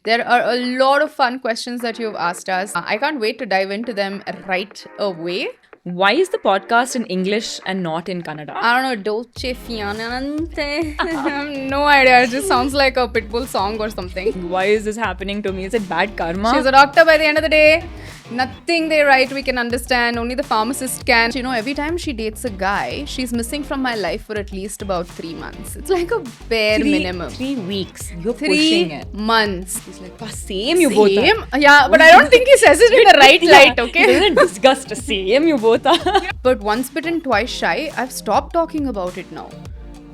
There are a lot of fun questions that you've asked us. I can't wait to dive into them right away. Why is the podcast in English and not in Kannada? I don't know, Dolce Fianante. I have no idea. It just sounds like a Pitbull song or something. Why is this happening to me? Is it bad karma? She's a doctor by the end of the day. Nothing they write we can understand. Only the pharmacist can. You know, every time she dates a guy, she's missing from my life for at least about 3 months. It's like a bare minimum. 3 weeks. You're 3 pushing it. months. He's like, same you both are. Same? Yeah, but I don't think he says it in the right light, okay? Isn't it disgust? Same you both are. But once bitten, twice shy, I've stopped talking about it now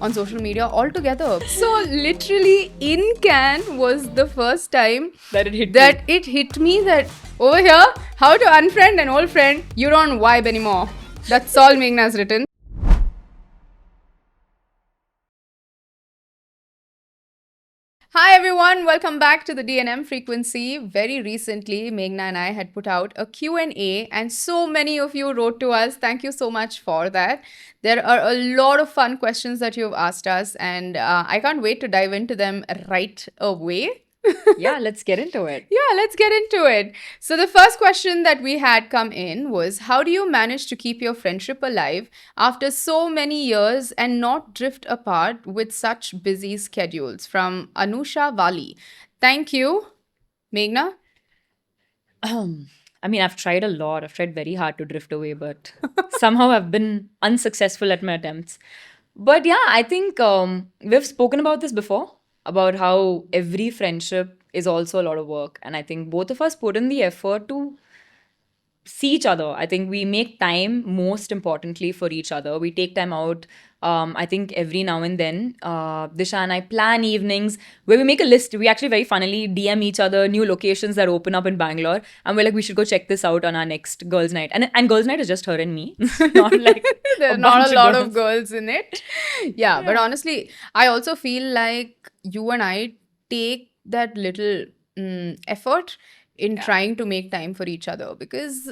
on social media altogether. So literally in Cannes was the first time That it hit that it hit me that over here, how to unfriend an old friend, you don't vibe anymore. That's all Meghna has written. Hi everyone, welcome back to the D&M Frequency. Very recently, Meghna and I had put out a Q&A and so many of you wrote to us. Thank you so much for that. There are a lot of fun questions that you've asked us and I can't wait to dive into them right away. Yeah, let's get into it. Yeah, let's get into it. So, the first question that we had come in was, how do you manage to keep your friendship alive after so many years and not drift apart with such busy schedules? From Anusha Wali. Thank you, Meghna. I mean, I've tried a lot. I've tried very hard to drift away, but somehow I've been unsuccessful at my attempts. But yeah, I think we've spoken about this before, about how every friendship is also a lot of work. And I think both of us put in the effort to see each other. I think we make time most importantly for each other. We take time out. I think every now and then, Disha and I plan evenings where we make a list. We actually very funnily DM each other new locations that open up in Bangalore, and we're like, we should go check this out on our next girls' night. And girls' night is just her and me, not like There's not bunch a lot girls. of girls in it. Yeah, but honestly, I also feel like you and I take that little effort in trying to make time for each other because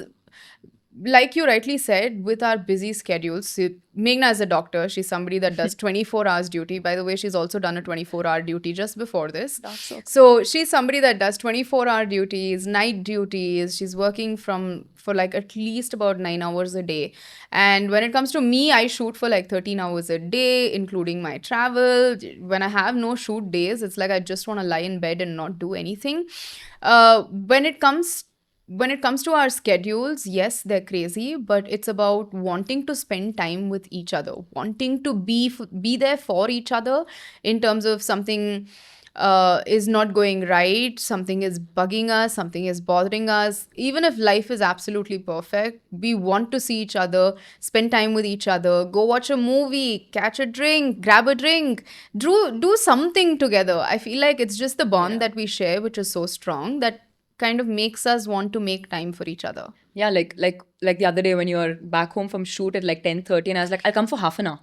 like you rightly said, with our busy schedules, Meghna is a doctor. She's somebody that does 24 hours duty. By the way, she's also done a 24-hour duty just before this. So she's somebody that does 24-hour duties, night duties. She's working for like at least about 9 hours a day. And when it comes to me, I shoot for like 13 hours a day, including my travel. When I have no shoot days, it's like I just want to lie in bed and not do anything. When it comes to our schedules, yes, they're crazy, but it's about wanting to spend time with each other, wanting to be there for each other in terms of something is not going right, something is bugging us, something is bothering us. Even if life is absolutely perfect, we want to see each other, spend time with each other, go watch a movie, catch a drink, grab a drink, do something together. I feel like it's just the bond that we share, which is so strong that kind of makes us want to make time for each other. Yeah, like the other day when you were back home from shoot at like 10:30, and I was like, I'll come for half an hour.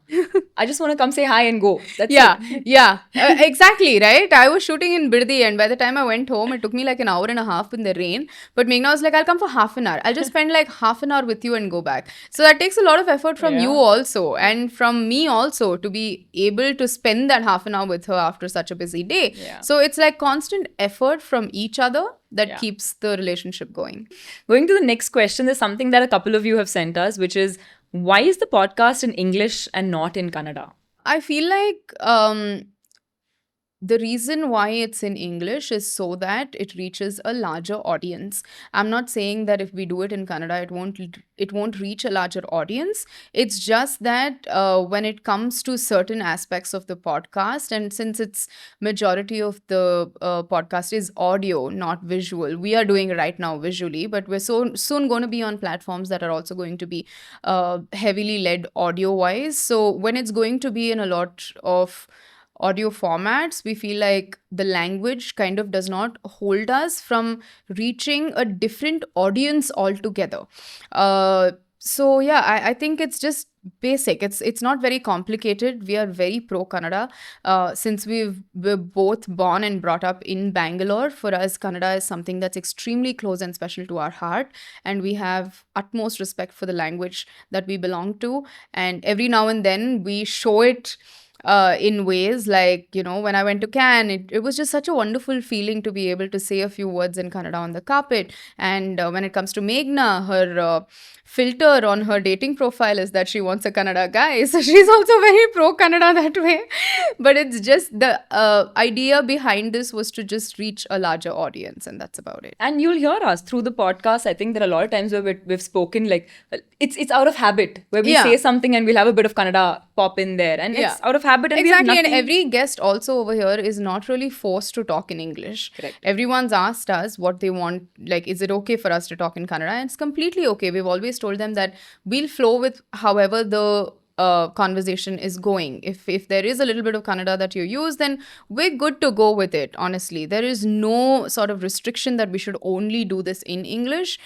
I just want to come say hi and go. That's it. Yeah, exactly, right? I was shooting in Birdi, and by the time I went home, it took me like an hour and a half in the rain. But Meghna was like, I'll come for half an hour. I'll just spend like half an hour with you and go back. So that takes a lot of effort from you also, and from me also, to be able to spend that half an hour with her after such a busy day. Yeah. So it's like constant effort from each other that keeps the relationship going. Going to the next question, there's something that a couple of you have sent us, which is, why is the podcast in English and not in Kannada? I feel like the reason why it's in English is so that it reaches a larger audience. I'm not saying that if we do it in Kannada, it won't reach a larger audience. It's just that when it comes to certain aspects of the podcast, and since it's majority of the podcast is audio, not visual, we are doing it right now visually, but we're so soon going to be on platforms that are also going to be heavily led audio wise. So when it's going to be in a lot of audio formats, we feel like the language kind of does not hold us from reaching a different audience altogether. So yeah, I think it's just basic. It's not very complicated. We are very pro Kannada. Since we're both born and brought up in Bangalore, for us Kannada is something that's extremely close and special to our heart, and we have utmost respect for the language that we belong to. And every now and then we show it in ways like, when I went to Cannes, it was just such a wonderful feeling to be able to say a few words in Kannada on the carpet. And when it comes to Meghna, her filter on her dating profile is that she wants a Kannada guy. So she's also very pro Kannada that way. But it's just the idea behind this was to just reach a larger audience, and that's about it. And you'll hear us through the podcast. I think there are a lot of times where we've spoken like it's out of habit, where we Yeah. say something and we'll have a bit of Kannada pop in there, and Yeah. it's out of habit. And Exactly, we have and nothing. every guest also over here is not really forced to talk in English. Correct. Everyone's asked us what they want, like, is it okay for us to talk in Kannada? And it's completely okay. We've always told them that we'll flow with however the conversation is going. If there is a little bit of Kannada that you use, then we're good to go with it. Honestly, there is no sort of restriction that we should only do this in English.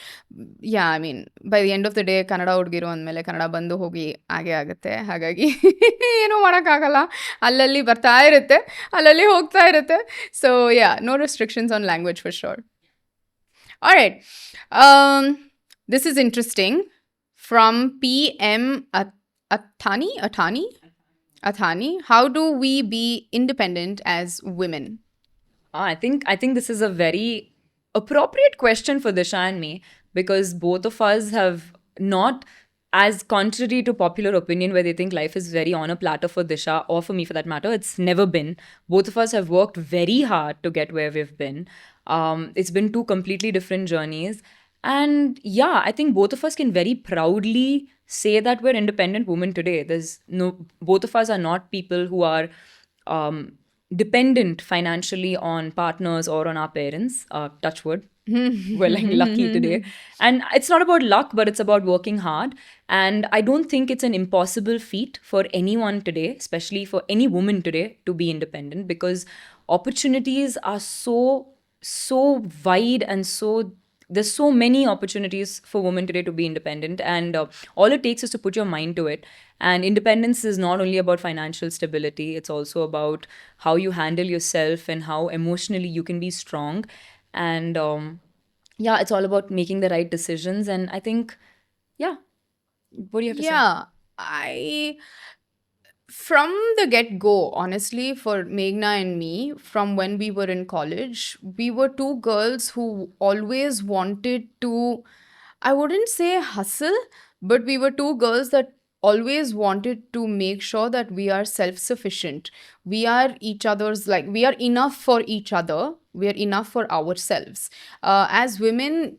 Yeah, I mean, by the end of the day, Kannada ಹುಡುಗಿರು ಅಂದಮೇಲೆ ಕನ್ನಡ ಬಂದು ಹೋಗಿ ಹಾಗೆ ಆಗುತ್ತೆ. ಹಾಗಾಗಿ ಏನೂ ಮಾಡೋಕ್ಕಾಗಲ್ಲ. ಅಲ್ಲಲ್ಲಿ ಬರ್ತಾ ಇರುತ್ತೆ, ಅಲ್ಲಲ್ಲಿ ಹೋಗ್ತಾ ಇರುತ್ತೆ. So yeah, no restrictions on language for sure. All right. This is interesting. From PM Athani, how do we be independent as women? I think this is a very appropriate question for Disha and me, because both of us have not, as contrary to popular opinion where they think life is very on a platter for Disha, or for me for that matter, it's never been. Both of us have worked very hard to get where we've been. It's been two completely different journeys. And yeah, I think both of us can very proudly say that we're independent women today. Both of us are not people who are dependent financially on partners or on our parents. Touch wood. We're like lucky today. And it's not about luck, but it's about working hard. And I don't think it's an impossible feat for anyone today, especially for any woman today, to be independent, because opportunities are so wide, and there's so many opportunities for women today to be independent, and all it takes is to put your mind to it. And independence is not only about financial stability, it's also about how you handle yourself and how emotionally you can be strong. And yeah, it's all about making the right decisions. And I think, yeah, what do you have to say? Yeah, from the get-go, honestly, for Meghna and me, from when we were in college, we were two girls who always wanted to, I wouldn't say hustle, but we were two girls that always wanted to make sure that we are self-sufficient. We are each other's, like, we are enough for each other. We are enough for ourselves. As women,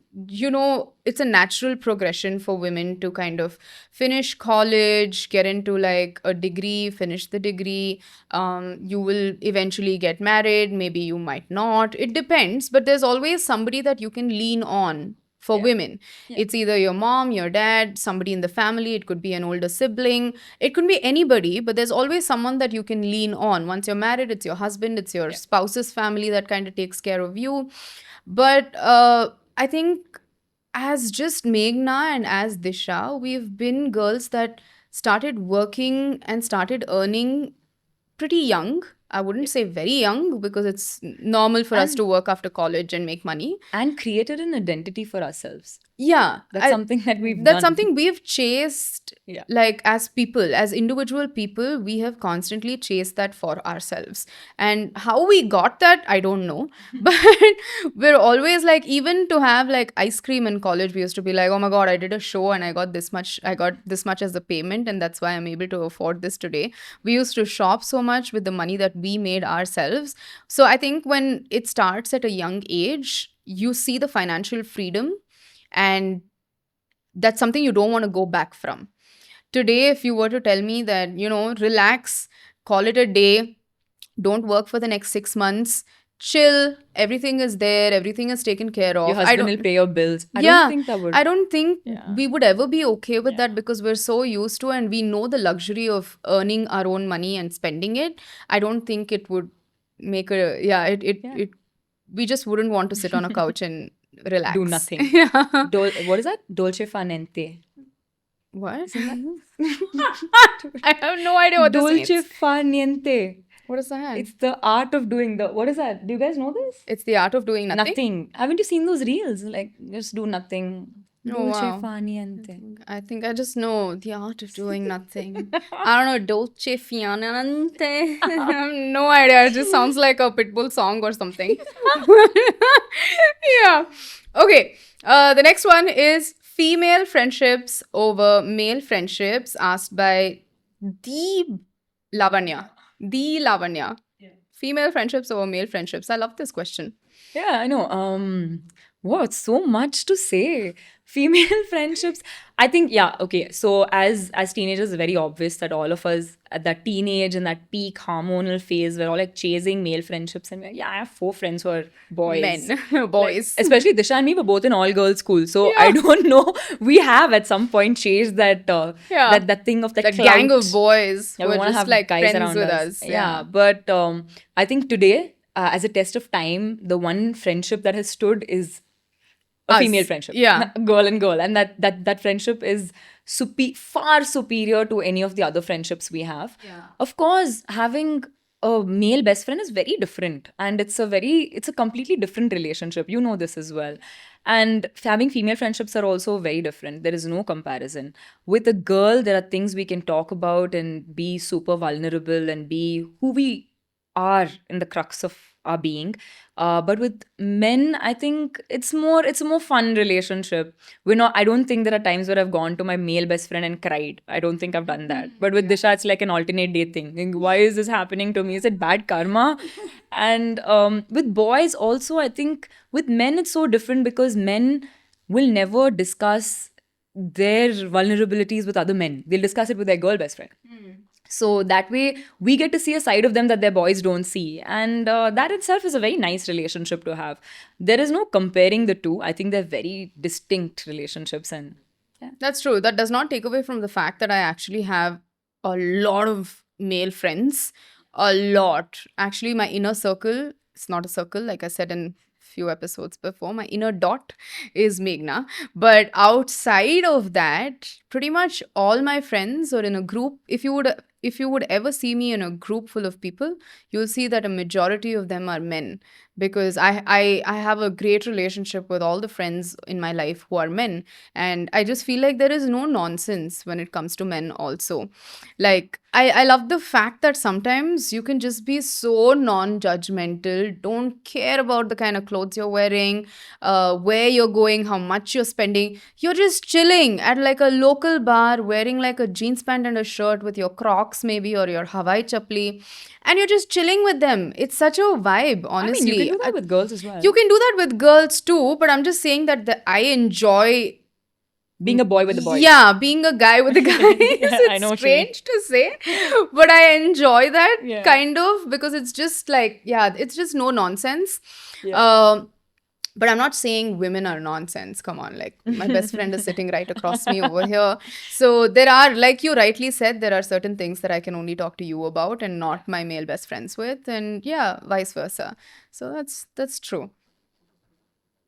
it's a natural progression for women to kind of finish college, get into like a degree, finish the degree. You will eventually get married. Maybe you might not. It depends. But there's always somebody that you can lean on for women. It's either your mom, your dad, somebody in the family. It could be an older sibling. It could be anybody, but there's always someone that you can lean on. Once you're married, it's your husband, it's your spouse's family that kind of takes care of you. But I think as just Meghna and as Disha, we've been girls that started working and started earning pretty young. I wouldn't say very young, because it's normal for us to work after college and make money. And created an identity for ourselves. Yeah. That's something that we've That's done. something we've chased. Yeah. Like, as people, as individual people, we have constantly chased that for ourselves. And how we got that, I don't know. But we're always like, even to have like ice cream in college, we used to be like, oh my God, I did a show and I got this much as the payment, and that's why I'm able to afford this today. We used to shop so much with the money that we made ourselves. So I think when it starts at a young age, you see the financial freedom, and that's something you don't want to go back from. Today, if you were to tell me that, relax, call it a day, don't work for the next 6 months, chill, everything is there, everything is taken care of. Your husband will pay your bills. I Yeah, don't think that would. I don't think Yeah. we would ever be okay with that, because we're so used to, and we know the luxury of earning our own money and spending it. I don't think it would make we just wouldn't want to sit on a couch and relax. Do nothing. Yeah. What is that? Dolce far niente. What? I have no idea what this Dolce means. far niente. What is that? It's the art of doing what is that? Do you guys know this? It's the art of doing nothing. Nothing. Haven't you seen those reels? Like, just do nothing. Oh, Dolce wow. far niente. I think I just know the art of doing nothing. I don't know, dolce fianante. I have no idea. It just sounds like a Pitbull song or something. Yeah. Okay. The next one is female friendships over male friendships, asked by the Lavanya. The Lavanya. Female friendships over male friendships. I love this question. Yeah, I know. Wow, it's so much to say. Female friendships. I think, yeah, okay. So as teenagers, it's very obvious that all of us at that teenage and that peak hormonal phase, we're all like chasing male friendships. And we're like, yeah, I have 4 friends who are boys. Men, boys. Especially Disha and me were both in all girls school. So Yeah. I don't know. We have at some point chased that Yeah. that thing of that clout. gang of boys Yeah, who we are want to just have like guys friends around with us. us. Yeah, but I think today, as a test of time, the one friendship that has stood is a Us. female friendship. Yeah. Girl and girl, and that friendship is far superior to any of the other friendships we have. Yeah. Of course, having a male best friend is very different, and it's a completely different relationship. You know this as well. And having female friendships are also very different. There is no comparison. With a girl, there are things we can talk about and be super vulnerable and be who we are in the crux of our being. But with men, I think it's a more fun relationship. I don't think there are times where I've gone to my male best friend and cried. I don't think I've done that. But with Disha, it's like an alternate day thing. Like, why is this happening to me? Is it bad karma? And with boys also, I think with men it's so different because men will never discuss their vulnerabilities with other men. They'll discuss it with their girl best friend. So that way, we get to see a side of them that their boys don't see. And that itself is a very nice relationship to have. There is no comparing the two. I think they're very distinct relationships. And yeah. That's true. That does not take away from the fact that I actually have a lot of male friends. A lot. Actually, my inner circle, it's not a circle, like I said in few episodes before, my inner dot is Meghna. But outside of that, pretty much all my friends are in a group. If you would ever see me in a group full of people, you'll see that a majority of them are men, because I have a great relationship with all the friends in my life who are men, and I just feel like there is no nonsense when it comes to men also. Like I love the fact that sometimes you can just be so non-judgmental, don't care about the kind of clothes you're wearing, where you're going, how much you're spending. You're just chilling at like a local bar wearing like a jeans pant and a shirt with your Crocs maybe, or your Hawaii chapli, and you're just chilling with them. It's such a vibe, honestly. I mean, you can do that with girls as well. You can do that with girls too, but I'm just saying that I enjoy being a boy with a boy. yeah, being a guy with a guy. It's I know what you mean. strange to say, but I enjoy that Yeah. kind of, because it's just like, yeah, it's just no nonsense. Yeah. But I'm not saying women are nonsense. Come on, like my best friend is sitting right across me over here. So there are, like you rightly said, there are certain things that I can only talk to you about and not my male best friends with, and yeah, vice versa. So that's true.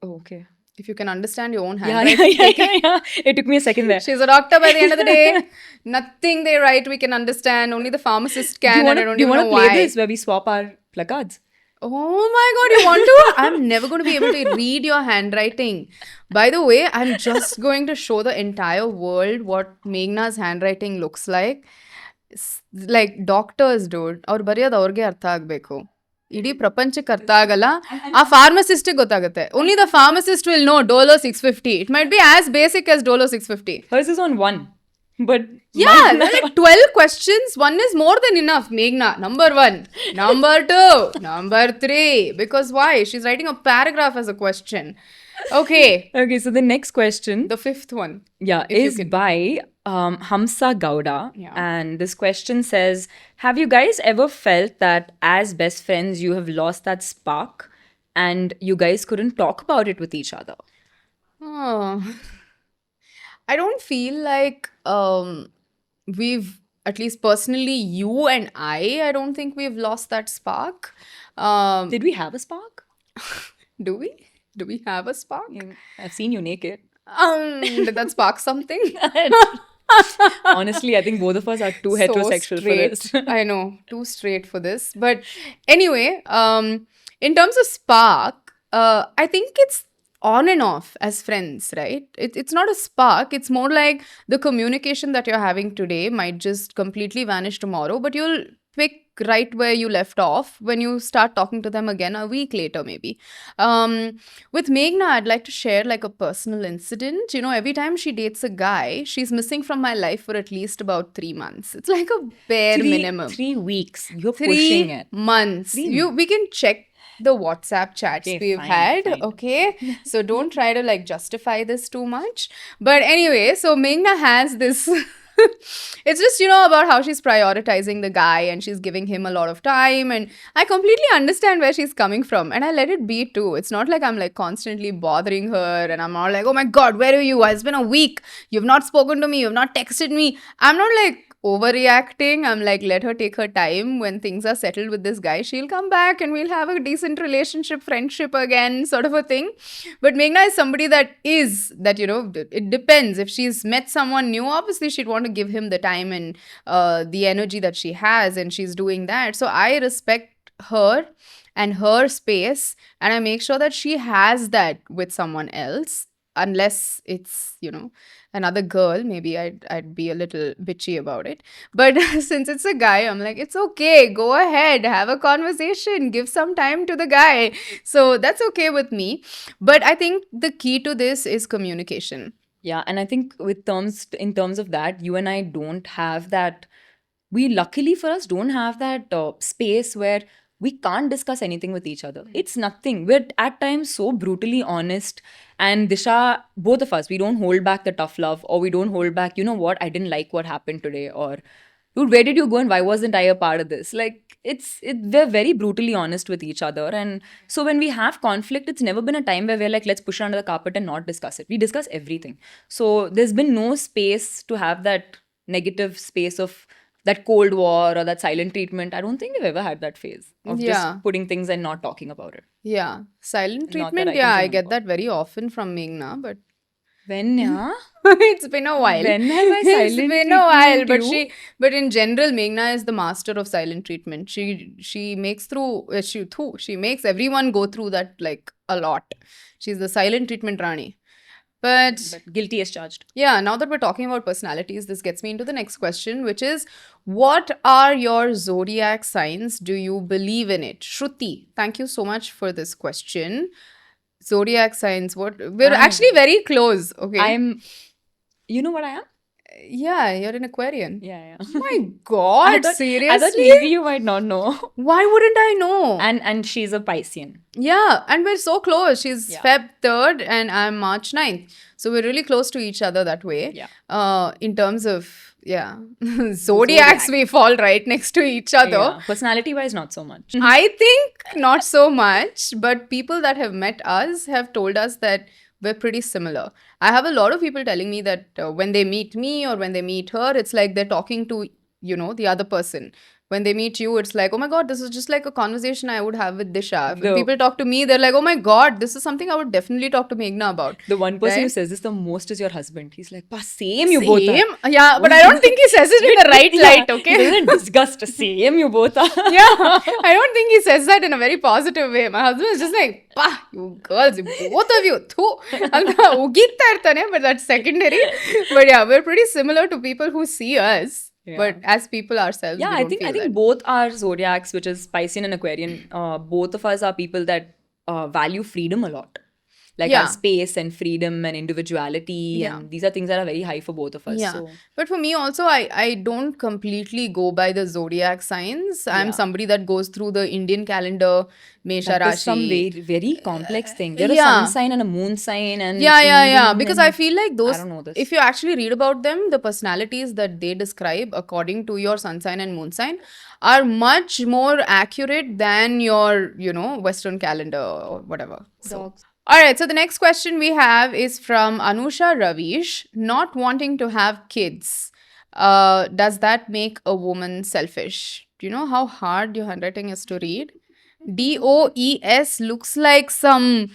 Oh, okay. If you can understand your own Yeah, handwriting, take it. yeah. It took me a second there. She's a doctor by the end of the day. Nothing they write we can understand. Only the pharmacist can, and I don't do you even want know to play why. this where we swap our placards? Oh my god, you want to? I'm never going to be able to read your handwriting. By the way, I'm just going to show the entire world what Meghna's handwriting looks like. Like doctors, dude. ಅವ್ರು ಬರೆಯೋದು ಅವ್ರಿಗೆ ಅರ್ಥ ಆಗಬೇಕು. ಇಡೀ ಪ್ರಪಂಚಕ್ಕೆ ಅರ್ಥ ಆಗಲ್ಲ. ಆ ಫಾರ್ಮಸಿಸ್ಟ್ ಗೊತ್ತಾಗುತ್ತೆ. Only the pharmacist will know Dolo 650. It might be as basic as Dolo 650. Hers is on 1. But Yeah, like 12 questions. One is more than enough, Meghna. Number 1. Number 2. Number 3. Because why? She's writing a paragraph as a question. Okay. Okay, so the next question, The fifth one. yeah, if you is can- by Hamsa Gowda. Yeah. And this question says, have you guys ever felt that as best friends you have lost that spark and you guys couldn't talk about it with each other? Oh. I don't feel like we've, at least personally, you and I don't think we've lost that spark. Did we have a spark? Do we? Do we have a spark? I've seen you naked. Did that spark something? Honestly, I think both of us are too So heterosexual for straight. this. I know, too straight for this. But anyway, in terms of spark, I think it's on and off as friends, right? It's not a spark. It's more like the communication that you're having today might just completely vanish tomorrow, but you'll pick right where you left off when you start talking to them again a week later, maybe. With Meghna, I'd like to share like a personal incident. You know, every time she dates a guy, she's missing from my life for at least about 3 months. It's like a bare minimum. 3 weeks. You're Three pushing it. months. Three We can check the WhatsApp chats Okay, we've fine, had. fine. Okay. So don't try to like justify this too much. But anyway, so Meghna has this. It's just, about how she's prioritizing the guy and she's giving him a lot of time. And I completely understand where she's coming from. And I let it be too. It's not like I'm like constantly bothering her and I'm all like, oh my God, where are you? It's been a week. You've not spoken to me. You've not texted me. I'm not like overreacting. I'm like, let her take her time. When things are settled with this guy, she'll come back and we'll have a decent relationship, friendship again, sort of a thing. But Meghna is somebody it depends. If she's met someone new, obviously she'd want to give him the time and the energy that she has, and she's doing that. So I respect her and her space, and I make sure that she has that with someone else, unless it's, another girl. Maybe I'd be a little bitchy about it. But since it's a guy, I'm like, it's okay. Go ahead, have a conversation, give some time to the guy. So that's okay with me. But I think the key to this is communication. Yeah, and I think in terms of that, you and I don't have that. We luckily for us don't have that space where we can't discuss anything with each other. It's nothing. We're at times so brutally honest. And Disha, both of us, we don't hold back the tough love, or we don't hold back, you know what, I didn't like what happened today, or dude, where did you go and why wasn't I a part of this? Like, we're very brutally honest with each other. And so when we have conflict, it's never been a time where we're like, let's push it under the carpet and not discuss it. We discuss everything. So there's been no space to have that negative space of that cold war or that silent treatment. I don't think we've ever had that phase of Yeah. just putting things and not talking about it. Yeah. Silent Not that treatment. I Yeah, can I get remember. that very often from Meghna, but When, yeah? it's been a while. When have I It's silent been a while, treatment you? but in general, Meghna is the master of silent treatment. She makes she makes everyone go through that like a lot. She's the silent treatment Rani. But But guilty as charged. yeah, now that we're talking about personalities, this gets me into the next question, which is, what are your zodiac signs? Do you believe in it? Shruti, thank you so much for this question. Zodiac signs, we're actually very close. Okay. You know what I am? Yeah, you're an Aquarian. Yeah. Oh my God, I thought seriously? maybe you might not know. Why wouldn't I know? And she's a Piscean. Yeah, and we're so close. She's Yeah. Feb 3rd and I'm March 9th. So we're really close to each other that way. Yeah. In terms of, zodiacs, we fall right next to each other. Yeah. Personality wise, not so much. I think not so much, but people that have met us have told us that we're pretty similar. I have a lot of people telling me that when they meet me or when they meet her, it's like they're talking to, the other person. When they meet you, it's like, oh my God, this is just like a conversation I would have with Disha. If people talk to me, they're like, oh my God, this is something I would definitely talk to Meghna about. The one person who Right? says this the most is your husband. He's like, same you both are. Same? Yeah, but I don't think he says it in the right light, okay? He doesn't disgust. Same you both are. Yeah, I don't think he says that in a very positive way. My husband is just like, "Pah, you girls, both of you, thu." Ugita irtane, but that's secondary. But yeah, we're pretty similar to people who see us. Yeah. But as people ourselves, Yeah, we I don't think feel I think that. both our zodiacs, which is Piscean and Aquarian, both of us are people that value freedom a lot. Like Yeah. our space and freedom and individuality, Yeah. and these are things that are very high for both of us. Yeah. So But for me also, I don't completely go by the zodiac signs. I'm Yeah. somebody that goes through the Indian calendar, Mesha that is some Rashi. very complex thing. There are yeah. sun sign and a moon sign and Yeah. Indian Because and- I feel like those, don't know this. if you actually read about them, the personalities that they describe according to your sun sign and moon sign are much more accurate than your, Western calendar or whatever. So. Dogs. All right, so the next question we have is from Anusha Ravish. Not wanting to have kids, does that make a woman selfish? Do you know how hard your handwriting is to read? DOES looks like some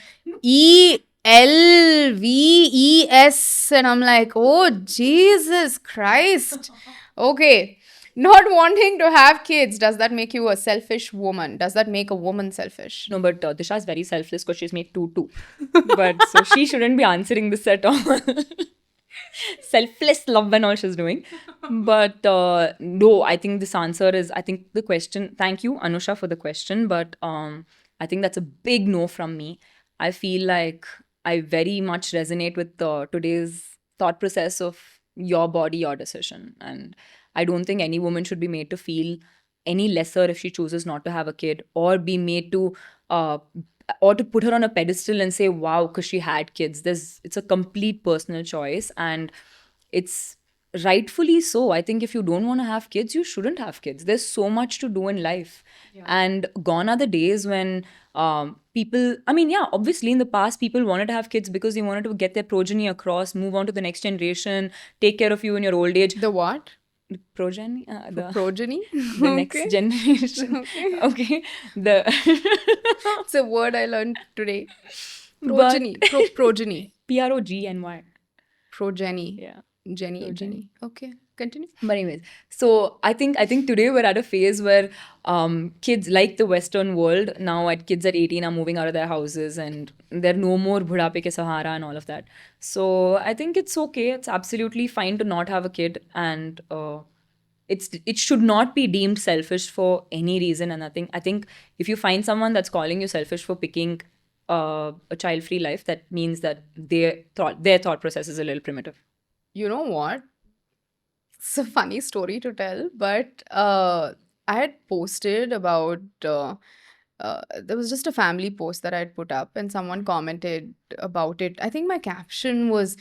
ELVES, and I'm like, oh, Jesus Christ. Okay. Not wanting to have kids, does that make you a selfish woman? Does that make a woman selfish? No, but Disha is very selfless because she's made two too. But so she shouldn't be answering this at all. Selfless love and all she's doing. But no, I think this answer is, I think the question, thank you, Anusha, for the question. But I think that's a big no from me. I feel like I very much resonate with today's thought process of your body, your decision. And I don't think any woman should be made to feel any lesser if she chooses not to have a kid, or be made to uh, or to put her on a pedestal and say wow because she had kids. It's a complete personal choice, and it's rightfully so. I think if you don't want to have kids, you shouldn't have kids. There's so much to do in life. Yeah. And gone are the days when people, I mean, yeah, obviously in the past people wanted to have kids because they wanted to get their progeny across, move on to the next generation, take care of you in your old age. The what? Progeny? Progeny? The next generation. Okay. Okay. The It's a word I learned today. But- Progeny. Progeny. PROGNY. Progeny. Yeah. Jenny. Progeny. Jenny. Okay. Continue. But anyways, so I think today we're at a phase where kids like the Western world now, at kids at 18 are moving out of their houses and they're no more budhape ke sahara and all of that. So I think it's okay. It's absolutely fine to not have a kid, and it should not be deemed selfish for any reason. And I think if you find someone that's calling you selfish for picking a child-free life, that means that their thought process is a little primitive. You know what? It's a funny story to tell, but I had posted about there was just a family post that I had put up, and someone commented about it. I think my caption was,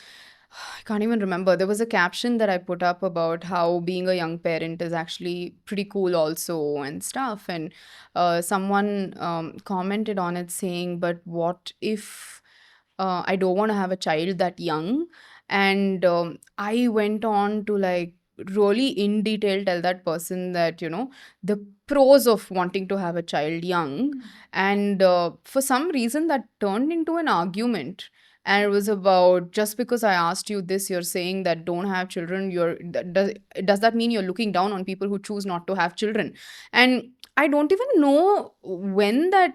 I can't even remember. There was a caption that I put up about how being a young parent is actually pretty cool, also, and stuff. And someone commented on it saying, but what if I don't want to have a child that young? And I went on to like really in detail tell that person that, you know, the pros of wanting to have a child young. And for some reason that turned into an argument, and it was about, just because I asked you this, you're saying that don't have children, does that mean you're looking down on people who choose not to have children? And I don't even know when that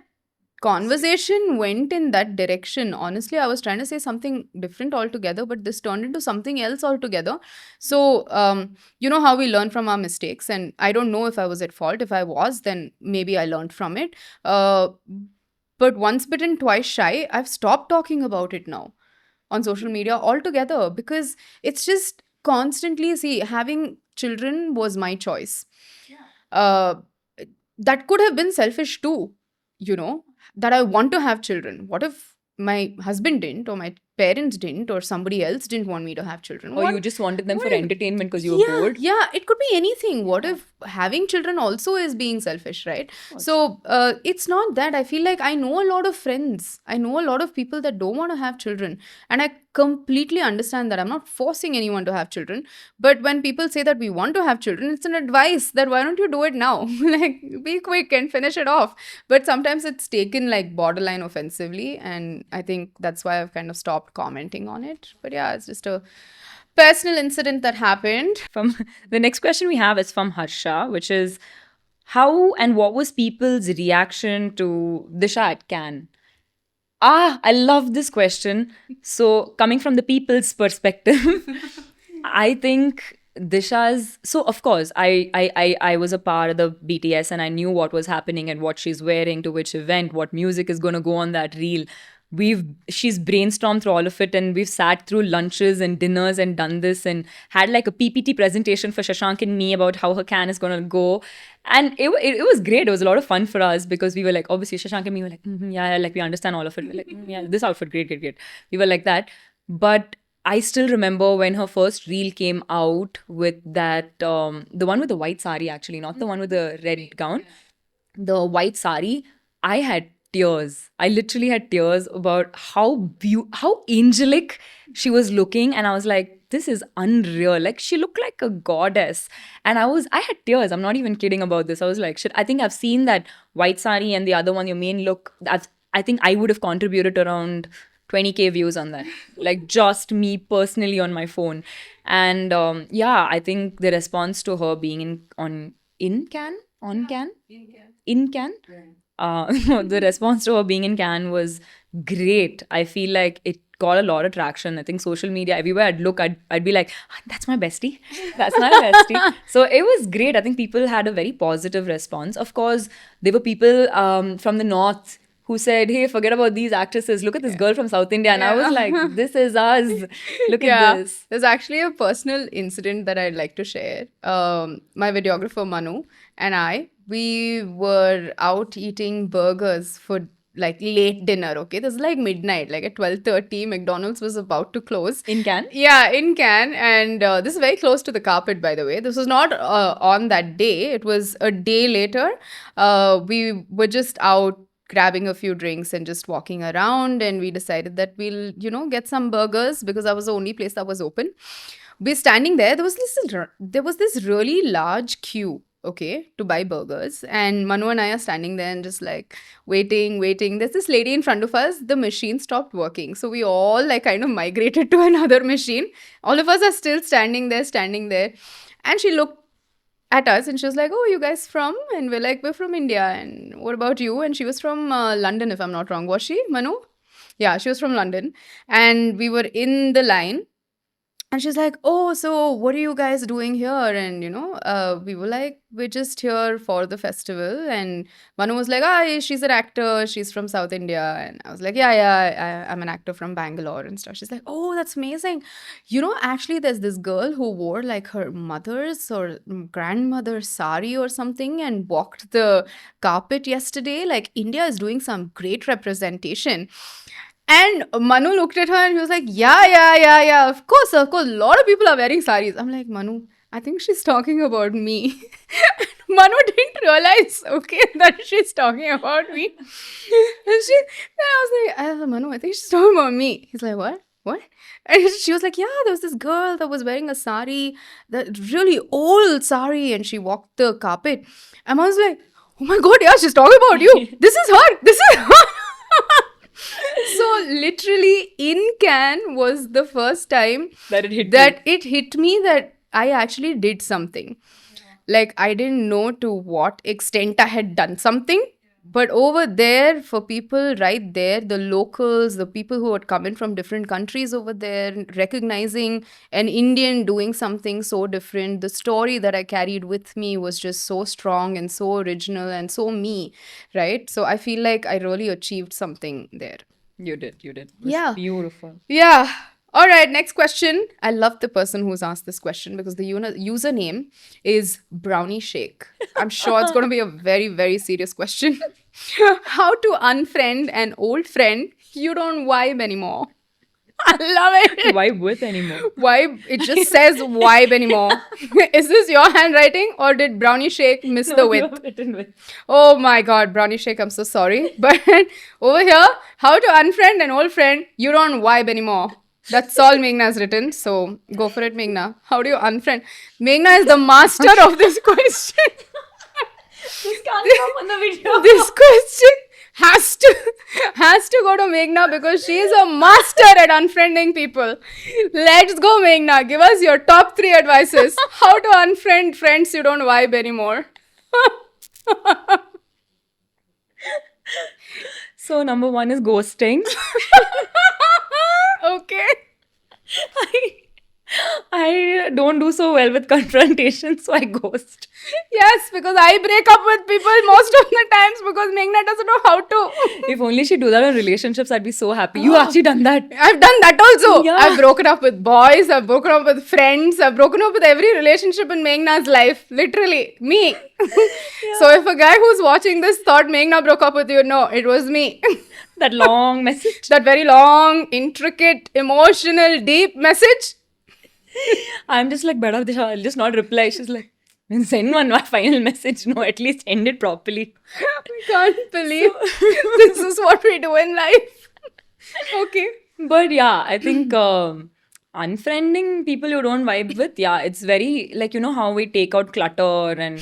conversation went in that direction. Honestly, I was trying to say something different altogether, but this turned into something else altogether. So you know how we learn from our mistakes, and I don't know if I was at fault. If I was, then maybe I learned from it. But once bitten, twice shy, I've stopped talking about it now on social media altogether, because it's just constantly, see, having children was my choice. uh, that could have been selfish too, you know, that I want to have children. What if my husband didn't, or my parents didn't, or somebody else didn't want me to have children? Or What? you just wanted them for what if- entertainment because you were yeah, bored. yeah, it could be anything. What if having children also is being selfish, right? So it's not that. I feel like I know a lot of friends. I know a lot of people that don't want to have children, and I completely understand that. I'm not forcing anyone to have children, but when people say that we want to have children, it's an advice that why don't you do it now? Like, be quick and finish it off. But sometimes it's taken like borderline offensively, and I think that's why I've kind of stopped commenting on it. But yeah, it's just a personal incident that happened. From the next question we have is from Harsha, which is, how and what was people's reaction to Disha at Cannes? I love this question. So, coming from the people's perspective, I think Disha's. So, of course, I was a part of the BTS and I knew what was happening and what she's wearing to which event, what music is going to go on that reel. She's brainstormed through all of it, and we've sat through lunches and dinners and done this and had like a PPT presentation for Shashank and me about how her can is going to go. And it was great. It was a lot of fun for us because we were like, obviously Shashank and me were like, yeah, like we understand all of it. We're like, yeah, this outfit, great. We were like that. But I still remember when her first reel came out with that, the one with the white sari, actually, not the one with the red gown. The white sari, I had tears. I literally had tears about how angelic she was looking, and I was like, this is unreal. Like, she looked like a goddess, and I had tears. I'm not even kidding about this. I was like, shit. I think I've seen that white sari and the other one, your main look. I think I would have contributed around 20K views on that. Like just me personally on my phone. And yeah, I think the response to her being in Cannes, on Cannes, in Cannes. The response to her being in Cannes was great. I feel like it got a lot of traction. I think social media, everywhere I'd look, I'd be like, "Ah, that's my bestie. That's my bestie." So it was great. I think people had a very positive response. Of course, there were people from the north who said, "Hey, forget about these actresses. Look at this girl from South India." And I was like, "This is us. Look at this." There's actually a personal incident that I'd like to share. My videographer Manu and we were out eating burgers for like late dinner. Okay, this is like midnight, like at 12:30. McDonald's was about to close. In Cannes? Yeah, in Cannes, and this is very close to the carpet, by the way. This was not on that day. It was a day later. We were just out grabbing a few drinks and just walking around, and we decided that we'll get some burgers because that was the only place that was open. We're standing there. There was this really large queue, okay, to buy burgers, and Manu and I are standing there and just like waiting. There's this lady in front of us. The machine stopped working, so we all like kind of migrated to another machine. All of us are still standing there, and she looked at us and she was like, "Oh, you guys from?" And we're like, "We're from India." And what about you? And she was from London, if I'm not wrong. Was she, Manu? Yeah, she was from London. And we were in the line, and she's like, "Oh, so what are you guys doing here?" And we were like, "We're just here for the festival." And Manu was like, "Ah, she's an actor. She's from South India." And I was like, "Yeah, I'm an actor from Bangalore and stuff." She's like, "Oh, that's amazing. Actually, there's this girl who wore like her mother's or grandmother's sari or something and walked the carpet yesterday. Like, India is doing some great representation." And Manu looked at her and he was like, yeah. Of course. A lot of people are wearing saris. I'm like, "Manu, I think she's talking about me." Manu didn't realize, okay, that she's talking about me. And I was like, "Manu, I think she's talking about me." He's like, "What? What?" And she was like, "Yeah, there was this girl that was wearing a sari, that really old sari, and she walked the carpet." And I was like, "Oh my God, yeah, she's talking about you. This is her. This is her." So literally in Cannes was the first time That it hit that it hit me that I actually did something. Like, I didn't know to what extent I had done something. But over there, for people right there, the locals, the people who had come in from different countries over there, recognizing an Indian doing something so different, the story that I carried with me was just so strong and so original and so me, right? So I feel like I really achieved something there. You did. It was Yeah. beautiful. Yeah. All right, next question. I love the person who's asked this question because the username is Brownie Shake. I'm sure it's going to be a very, very serious question. How to unfriend an old friend you don't vibe anymore? I love it. Vibe with anymore. Vibe, it just says vibe anymore. Is this your handwriting or did Brownie Shake miss the width? You have written with. Oh my God, Brownie Shake, I'm so sorry. But over here, how to unfriend an old friend you don't vibe anymore. That's all Meghna's written. So go for it, Meghna. How do you unfriend? Meghna is the master of this question. This can't come on the video. This question has to go to Meghna because she is a master at unfriending people. Let's go, Meghna. Give us your top 3 advices. How to unfriend friends you don't vibe anymore. So number 1 is ghosting. Okay. I don't do so well with confrontation, so I ghost. Yes, because I break up with people most of the times because Meghna doesn't know how to. If only she do that in relationships, I'd be so happy. You actually done that. I've done that also. Yeah. I've broken up with boys, I've broken up with friends, I've broken up with every relationship in Meghna's life. Literally, me. So if a guy who's watching this thought Meghna broke up with you, no, it was me. That long message. That very long, intricate, emotional, deep message. I'm just like, better, I'll just not reply. She's like, send one final message. No, at least end it properly. I can't believe this is what we do in life. Okay. But yeah, I think unfriending people you don't vibe with, yeah, it's very like, how we take out clutter and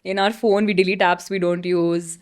in our phone we delete apps we don't use.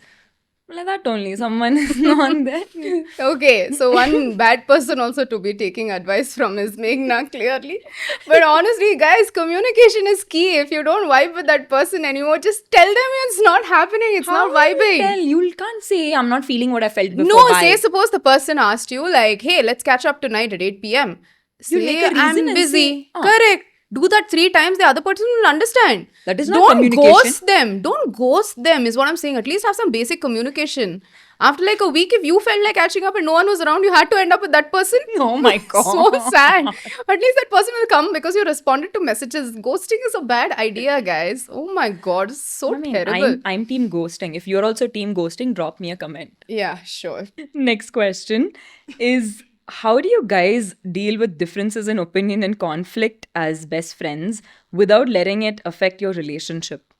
Like that only. Someone is not there. Okay, so one bad person also to be taking advice from is Meghna, clearly. But honestly, guys, communication is key. If you don't vibe with that person anymore, just tell them it's not happening, it's How not will you vibing. tell? You can't say I'm not feeling what I felt before. No, Bye. say suppose the person asked you, like, hey, let's catch up tonight at 8 p.m. You Say, make a reason I'm and busy. say, "Ah." Correct. Do that 3 times, the other person will understand. That is not Don't communication. ghost them. Don't ghost them, is what I'm saying. At least have some basic communication. After like a week, if you felt like catching up and no one was around, you had to end up with that person. Oh my god. So sad. At least that person will come because you responded to messages. Ghosting is a bad idea, guys. Oh my god, so I mean, terrible. I'm team ghosting. If you're also team ghosting, drop me a comment. Yeah, sure. Next question is, how do you guys deal with differences in opinion and conflict as best friends without letting it affect your relationship?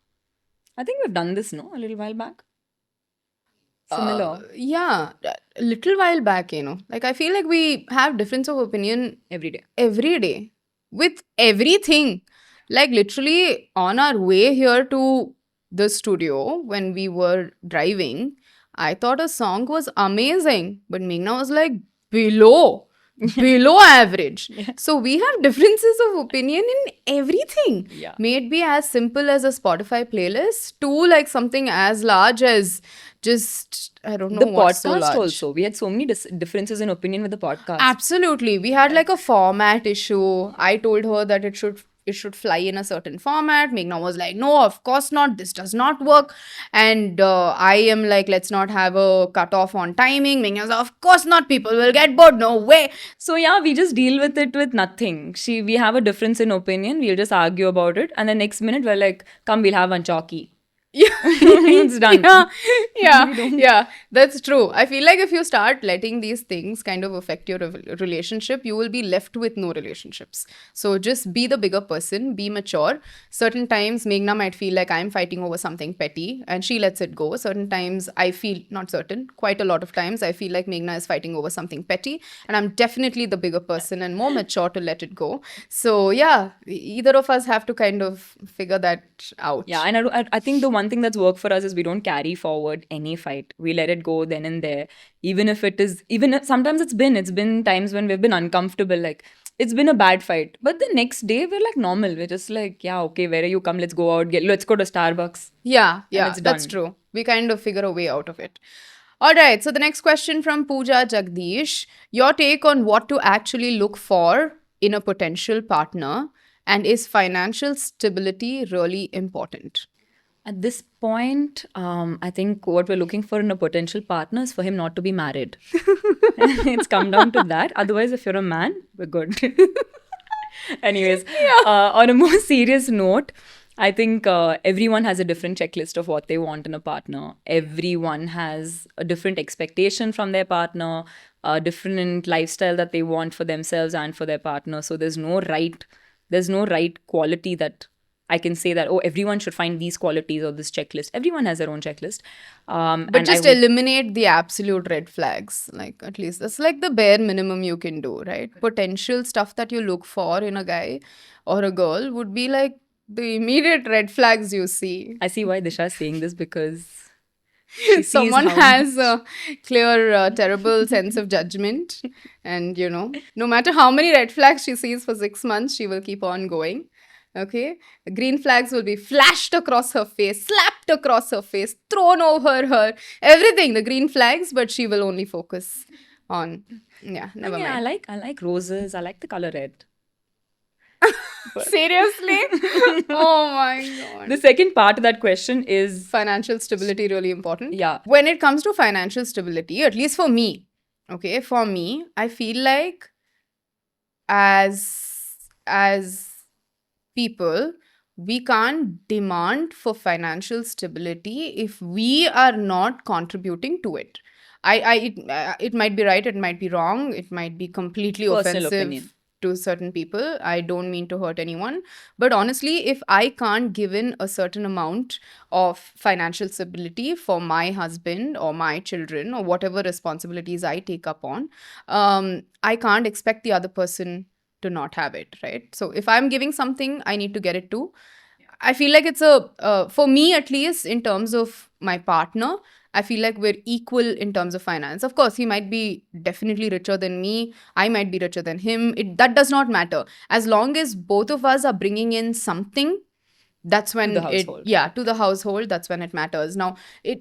I think we've done this, no? A little while back. Similar. Yeah, a little while back, like I feel like we have difference of opinion Every day. every day with everything. Like literally on our way here to the studio, when we were driving, I thought a song was amazing, but Meghna was like below average. Yeah. So we have differences of opinion in everything. Yeah. May it be as simple as a Spotify playlist to like something as large as just, I don't know The what's so podcast large. also. We had so many differences in opinion with the podcast. Absolutely. We had like a format issue. I told her that it should fly in a certain format. Meghna was like, no, of course not. This does not work. And I am like, let's not have a cutoff on timing. Meghna was like, of course not. People will get bored. No way. So yeah, we just deal with it with nothing. We have a difference in opinion. We'll just argue about it, and the next minute we're like, "Come, we'll have one chalky." Yeah. It's done. Yeah, that's true. I feel like if you start letting these things kind of affect your relationship, you will be left with no relationships. So just be the bigger person, be mature. Certain times Meghna might feel like I'm fighting over something petty and she lets it go. Certain times I feel, not certain, quite a lot of times I feel like Meghna is fighting over something petty and I'm definitely the bigger person and more mature to let it go. So yeah, either of us have to kind of figure that out. Yeah, and I think the one thing that's worked for us is we don't carry forward any fight. We let it go then and there. Even if sometimes it's been times when we've been uncomfortable, like it's been a bad fight. But the next day we're like normal. We're just like, yeah, okay, where are you? Come, let's go out. Let's go to Starbucks. Yeah, it's that's done. true. We kind of figure a way out of it. All right, so the next question from Pooja Jagdish. Your take on what to actually look for in a potential partner, and is financial stability really important? At this point, I think what we're looking for in a potential partner is for him not to be married. It's come down to that. Otherwise, if you're a man, we're good. Anyways, on a more serious note, I think everyone has a different checklist of what they want in a partner. Everyone has a different expectation from their partner, a different lifestyle that they want for themselves and for their partner. So there's no right quality that I can say that, oh, everyone should find these qualities or this checklist. Everyone has their own checklist. But just eliminate the absolute red flags. Like, at least that's like the bare minimum you can do, right? Potential stuff that you look for in a guy or a girl would be like the immediate red flags you see. I see why Disha is saying this, because she sees Someone how has a clear, terrible sense of judgment. And, no matter how many red flags she sees for 6 months, she will keep on going. Okay? The green flags will be flashed across her face, slapped across her face, thrown over her, everything, the green flags, but she will only focus on, never yeah, mind. I like roses. I like the color red. Seriously? Oh my God. The second part of that question is, Financial stability really important? yeah, When it comes to financial stability, at least for me, I feel like as people, we can't demand for financial stability if we are not contributing to it. It might be right, it might be wrong, it might be completely Personal offensive opinion. to certain people. I don't mean to hurt anyone, but honestly, if I can't give in a certain amount of financial stability for my husband or my children or whatever responsibilities I take up on, I can't expect the other person to not have it, right? So if I'm giving something, I need to get it too. I feel like it's for me at least, in terms of my partner, I feel like we're equal in terms of finance. Of course, he might be definitely richer than me. I might be richer than him. That does not matter. As long as both of us are bringing in something, that's To the when it, household. yeah, to the household, that's when it matters. Now,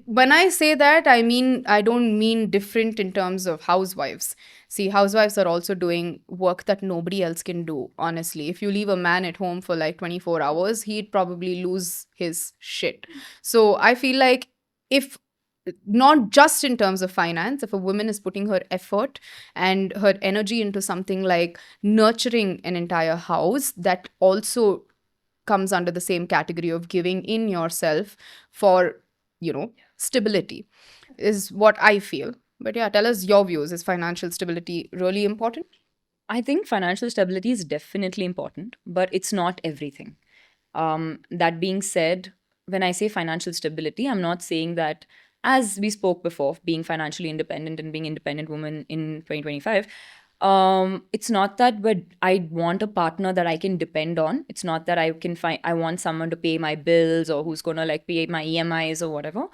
when I say that, I don't mean different in terms of housewives. See, housewives are also doing work that nobody else can do, honestly. If you leave a man at home for like 24 hours, he'd probably lose his shit. So I feel like, if not just in terms of finance, if a woman is putting her effort and her energy into something like nurturing an entire house, that also comes under the same category of giving in yourself for, stability, is what I feel. But yeah, tell us your views. Is financial stability really important? I think financial stability is definitely important, but it's not everything. That being said, when I say financial stability, I'm not saying that, as we spoke before, being financially independent and being independent woman in 2025, it's not that, but I want a partner that I can depend on. It's not that I want someone to pay my bills or who's going to like pay my EMIs or whatever.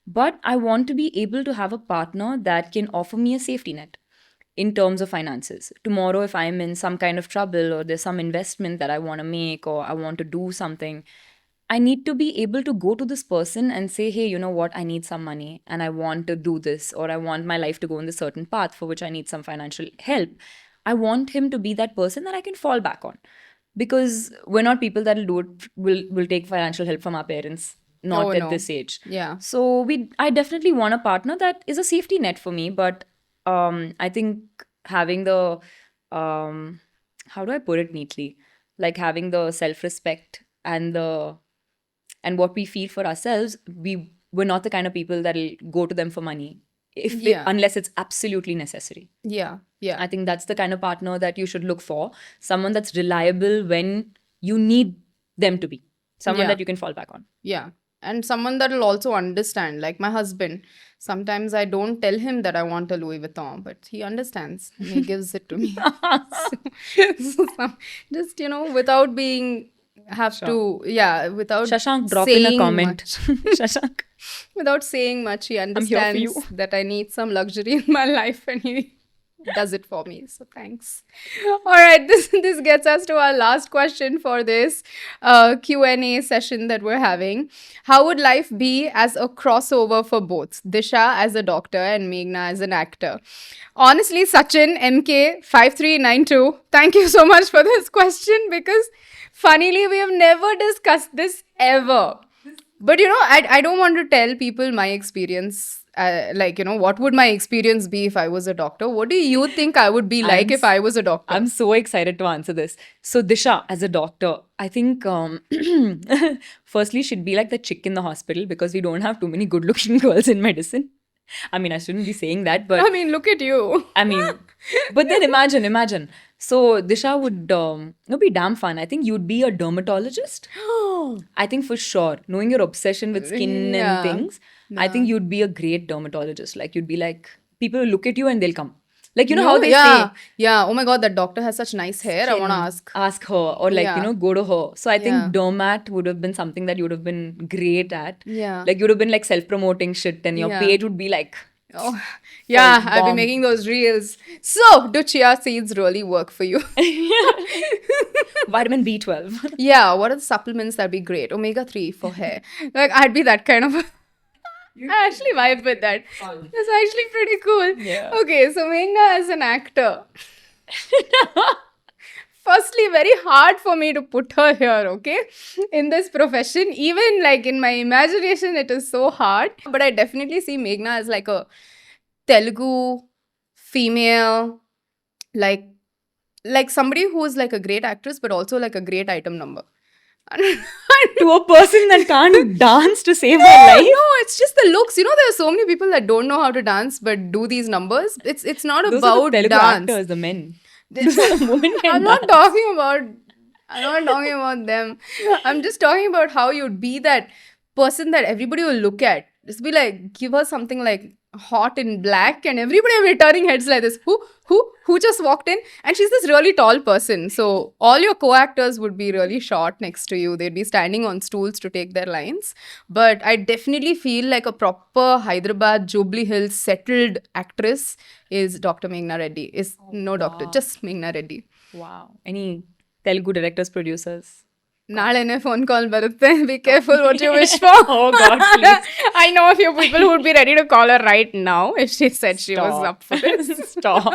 But I want to be able to have a partner that can offer me a safety net in terms of finances. Tomorrow, if I'm in some kind of trouble or there's some investment that I want to make or I want to do something, I need to be able to go to this person and say, hey, you know what, I need some money and I want to do this, or I want my life to go in this certain path for which I need some financial help. I want him to be that person that I can fall back on. Because we're not people that will take financial help from our parents, Oh not at no. this age. Yeah. So I definitely want a partner that is a safety net for me, but I think having the how do I put it neatly? Like having the self-respect and what we feel for ourselves, we're not the kind of people that'll go to them for money Yeah. unless it's absolutely necessary. Yeah. Yeah. I think that's the kind of partner that you should look for. Someone that's reliable when you need them to be. Someone Yeah. that you can fall back on. Yeah. And someone that will also understand, like my husband. Sometimes I don't tell him that I want a Louis Vuitton, but he understands and he gives it to me. Just, without being, have Sure. to, yeah, without Shashank, drop in a saying comment. much. Shashank, Without saying much, he I'm here for you. understands that I need some luxury in my life, and he does it for me. So thanks. All right, this gets us to our last question for this Q&A session that we're having. How would life be as a crossover for both Disha as a doctor and Meghna as an actor? Honestly, Sachin MK5392, thank you so much for this question, because funnily we have never discussed this ever. But I don't want to tell people my experience. What would my experience be if I was a doctor? What do you think I would be like if I was a doctor? I'm so excited to answer this. So, Disha, as a doctor, I think firstly, she'd be like the chick in the hospital because we don't have too many good looking girls in medicine. I mean, I shouldn't be saying that, but I mean, look at you. I mean, but then imagine. So, Disha would be damn fun. I think you'd be a dermatologist. I think for sure, knowing your obsession with skin Yeah. and things, I think you'd be a great dermatologist. Like, you'd be like, people will look at you and they'll come. Like, you know how they yeah. say, Yeah. Oh my God, that doctor has such nice hair. I want to ask her, or like, Yeah. go to her. So, I think Yeah. dermat would have been something that you would have been great at. Yeah. Like, you would have been like self promoting shit, and your Yeah. page would be like, Oh, yeah, I'll be bomb. making those reels. So, do chia seeds really work for you? vitamin B12. Yeah, what are the supplements that'd be great? Omega 3 for hair. Like, I'd be that kind of. I actually vibe with that. That's actually pretty cool. Yeah. Okay, so Meghna as an actor. Firstly, very hard for me to put her here, okay? In this profession. Even like in my imagination, it is so hard. But I definitely see Meghna as like a Telugu female, like somebody who's like a great actress, but also like a great item number. To a person that can't dance to save their life. No, it's just the looks. There are so many people that don't know how to dance but do these numbers. It's not Those about are the Telugu dance. actors, the men. Those are the women can I'm not dance. talking about. I'm not talking about them. I'm just talking about how you'd be that person that everybody will look at. Just be like, give her something like hot in black, and everybody were turning heads like this. Who just walked in? And she's this really tall person. So all your co-actors would be really short next to you. They'd be standing on stools to take their lines. But I definitely feel like a proper Hyderabad, Jubilee Hills settled actress is Dr. Meghna Reddy. Is no doctor, Wow. just Meghna Reddy. Wow. Any Telugu directors, producers? ನಾಳೆನೆ phone call ಬರುತ್ತೆ. Be careful what you wish for. Oh God, please. I know a few people who would be ready to call her right now if she said she was Stop. up for this. Stop.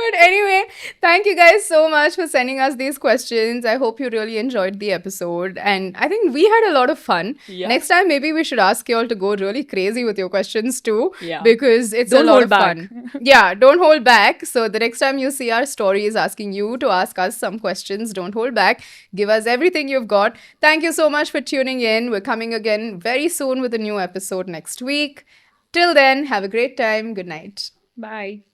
But anyway, thank you guys so much for sending us these questions. I hope you really enjoyed the episode. And I think we had a lot of fun. Yeah. Next time, maybe we should ask you all to go really crazy with your questions too. Yeah. Because it's Don't a lot hold of back. fun. Yeah, don't hold back. So the next time you see our stories asking you to ask us some questions, don't hold back. Give us everything you've got. Thank you so much for tuning in. We're coming again very soon with a new episode next week. Till then, have a great time. Good night. Bye.